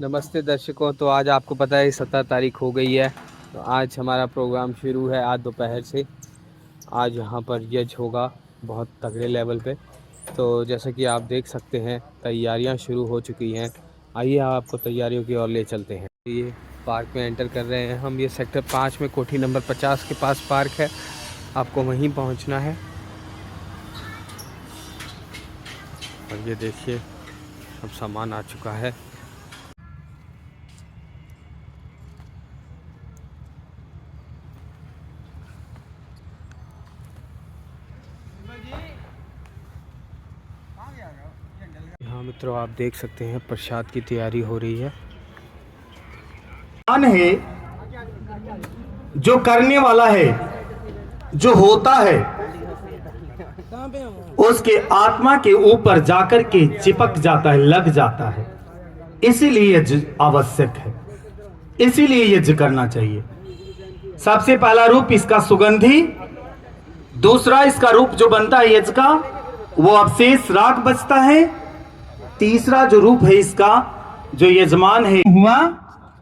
नमस्ते दर्शकों। तो आज आपको पता है 17 तारीख हो गई है। तो आज हमारा प्रोग्राम शुरू है आज दोपहर से। आज यहाँ पर यज्ञ होगा बहुत तगड़े लेवल पे। तो जैसा कि आप देख सकते हैं तैयारियाँ शुरू हो चुकी हैं। आइए आपको तैयारियों की ओर ले चलते हैं। ये पार्क में एंटर कर रहे हैं हम। ये सेक्टर 5 में कोठी नंबर 50 के पास पार्क है। आपको वहीं पहुँचना है। और ये देखिए अब सामान आ चुका है। हाँ मित्रों, आप देख सकते हैं प्रसाद की तैयारी हो रही है। है जो करने वाला है, जो होता है, उसके आत्मा के ऊपर जाकर के चिपक जाता है, लग जाता है। इसीलिए यज्ञ आवश्यक है, इसीलिए यज्ञ करना चाहिए। सबसे पहला रूप इसका सुगंधी, दूसरा इसका रूप जो बनता है यज्ञ का, वो अवशेष राख बचता है। तीसरा जो रूप है इसका, जो यजमान है हुआ,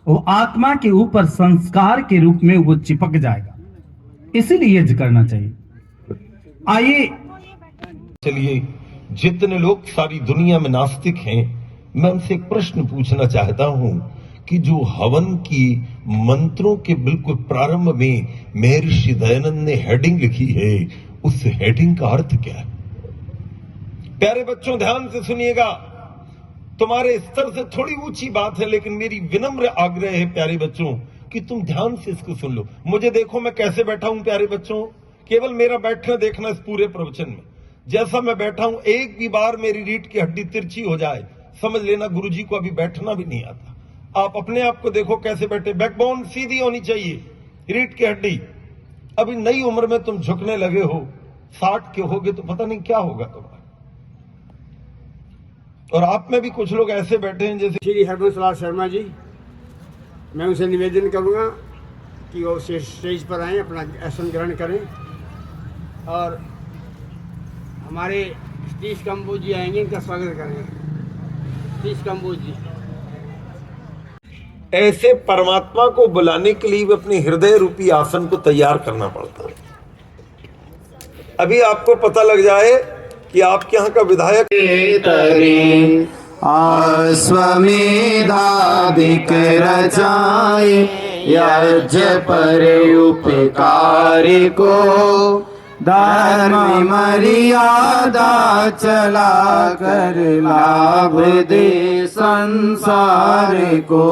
वो आत्मा के ऊपर संस्कार के रूप में वो चिपक जाएगा। इसीलिए यज्ञ करना चाहिए। आइए चलिए, जितने लोग सारी दुनिया में नास्तिक हैं, मैं उनसे एक प्रश्न पूछना चाहता हूं कि जो हवन की मंत्रों के बिल्कुल प्रारंभ में महर्षि दयानंद ने हेडिंग लिखी है, उस हेडिंग का अर्थ क्या है? प्यारे बच्चों, ध्यान से सुनिएगा। तुम्हारे स्तर से थोड़ी ऊंची बात है, लेकिन मेरी विनम्र आग्रह है प्यारे बच्चों कि तुम ध्यान से इसको सुन लो। मुझे देखो मैं कैसे बैठा हूं प्यारे बच्चों। केवल मेरा बैठना देखना इस पूरे प्रवचन में। जैसा मैं बैठा हूं, एक भी बार मेरी रीढ़ की हड्डी तिरछी हो जाए, समझ लेना गुरुजी को अभी बैठना भी नहीं आता। आप अपने आप को देखो कैसे बैठे। बैकबोन सीधी होनी चाहिए, रीढ़ की हड्डी। अभी नई उम्र में तुम झुकने लगे हो, 60 के होगे तो पता नहीं क्या होगा तुम्हारा। और आप में भी कुछ लोग ऐसे बैठे हैं जैसे श्री हरबंस लाल शर्मा जी। मैं उनसे निवेदन करूंगा कि वो स्टेज पर आएं, अपना आसन ग्रहण करें। और हमारे सतीश कंबोज जी आएंगे, इनका स्वागत करें। सतीश कंबोज जी। ऐसे परमात्मा को बुलाने के लिए भी अपने हृदय रूपी आसन को तैयार करना पड़ता है। अभी आपको पता लग जाए कि आपके यहाँ का विधायक अश्वमेधाधिक रचाए, यज्ञ पर उपकार को, धर्म मर्यादा चला कर लाभ दे संसार को।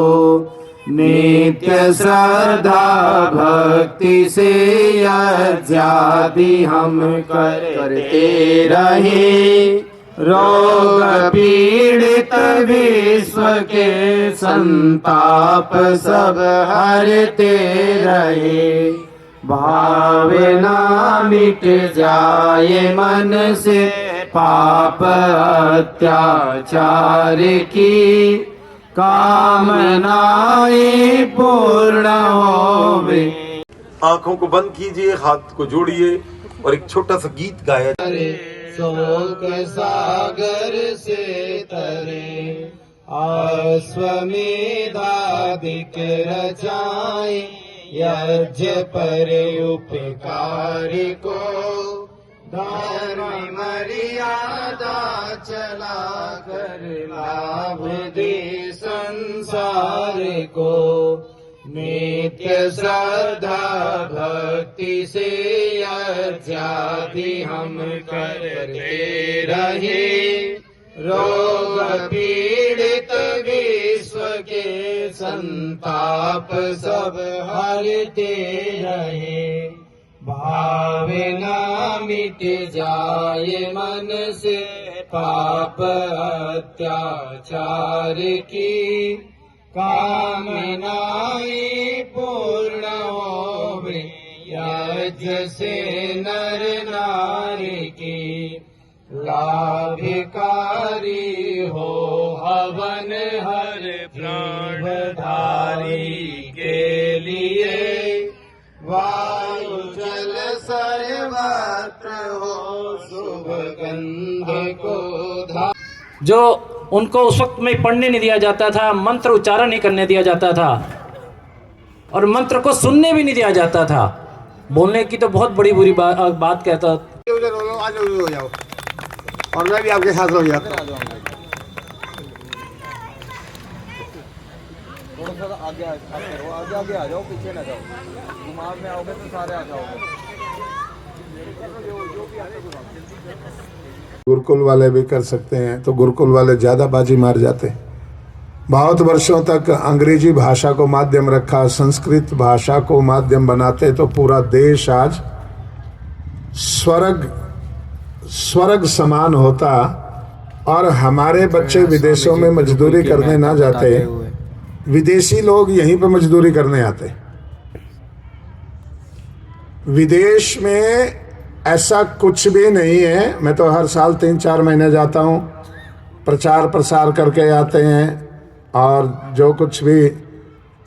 नित्य श्रद्धा भक्ति से यज्ञादि हम करते रहे। रोग पीड़ित विश्व के संताप सब हरते रहे। भावना मिट जाए मन से पाप अत्याचार की, कामनाएं पूर्ण होवे। आंखों को बंद कीजिए, हाथ को जोड़िए और एक छोटा सा गीत गाया। शोक सागर से तरे, अश्वमेधाधिक रचाए, यज्ञ पर उपकार को, धर्म मर्यादा चला कर लाभ दे संसार को। नित्य श्रद्धा भक्ति से यज्ञादि हम करते रहे। रोग पीड़ित विश्व के संताप सब हरते रहे। भावना मिट जाए मन से पाप अत्याचार की, कामनाएं पूर्ण होवे। यज्ञ से नर नारी की लाभकारी हो, हवन हर प्राणधारी के लिए। वायु जल सर्वत्र हो, शुभ गंध को धा। जो उनको उस वक्त में पढ़ने नहीं दिया जाता था, मंत्र उच्चारण नहीं करने दिया जाता था और मंत्र को सुनने भी नहीं दिया जाता था। बोलने की तो बहुत बड़ी बुरी बात कहता। उधर हो जाओ और मैं भी आपके साथ हो जाता हूँ। थोड़ा सा आगे आगे आ जाओ, पीछे ना जाओ। घुमाव में आओगे तो सारे आ जाओगे। गुरुकुल वाले भी कर सकते हैं, तो गुरुकुल वाले ज़्यादा बाजी मार जाते हैं। बहुत वर्षों तक अंग्रेजी भाषा को माध्यम रखा, संस्कृत भाषा को माध्यम बनाते तो पूरा देश आज स्वर्ग समान होता और हमारे बच्चे विदेशों में मजदूरी करने ना जाते, विदेशी लोग यहीं पे मजदूरी करने आते। विदेश में ऐसा कुछ भी नहीं है। मैं तो हर साल 3-4 महीने जाता हूँ, प्रचार प्रसार करके आते हैं और जो कुछ भी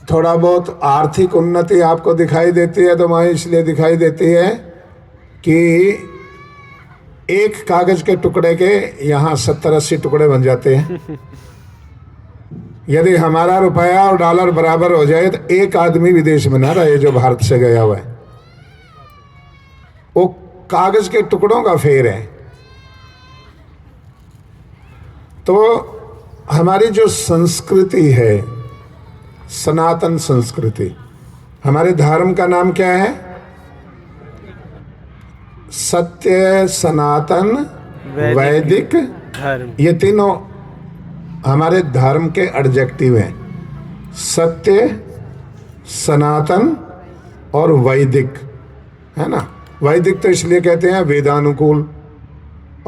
थोड़ा बहुत आर्थिक उन्नति आपको दिखाई देती है तो वहाँ इसलिए दिखाई देती है कि एक कागज के टुकड़े के यहाँ 70-80 टुकड़े बन जाते हैं। यदि हमारा रुपया और डॉलर बराबर हो जाए तो एक आदमी विदेश में ना रहे जो भारत से गया हुआ है। वो कागज के टुकड़ों का फेर है। तो हमारी जो संस्कृति है, सनातन संस्कृति, हमारे धर्म का नाम क्या है? सत्य, सनातन, वैदिक धर्म। ये तीनों हमारे धर्म के एडजेक्टिव हैं। सत्य, सनातन और वैदिक, है ना। वैदिक तो इसलिए कहते हैं वेदानुकूल,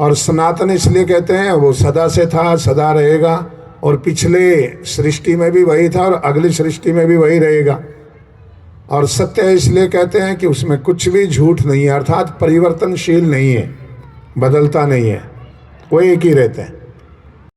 और सनातन इसलिए कहते हैं वो सदा से था, सदा रहेगा, और पिछले सृष्टि में भी वही था और अगली सृष्टि में भी वही रहेगा। और सत्य इसलिए कहते हैं कि उसमें कुछ भी झूठ नहीं है, अर्थात परिवर्तनशील नहीं है, बदलता नहीं है, वो एक ही रहते हैं।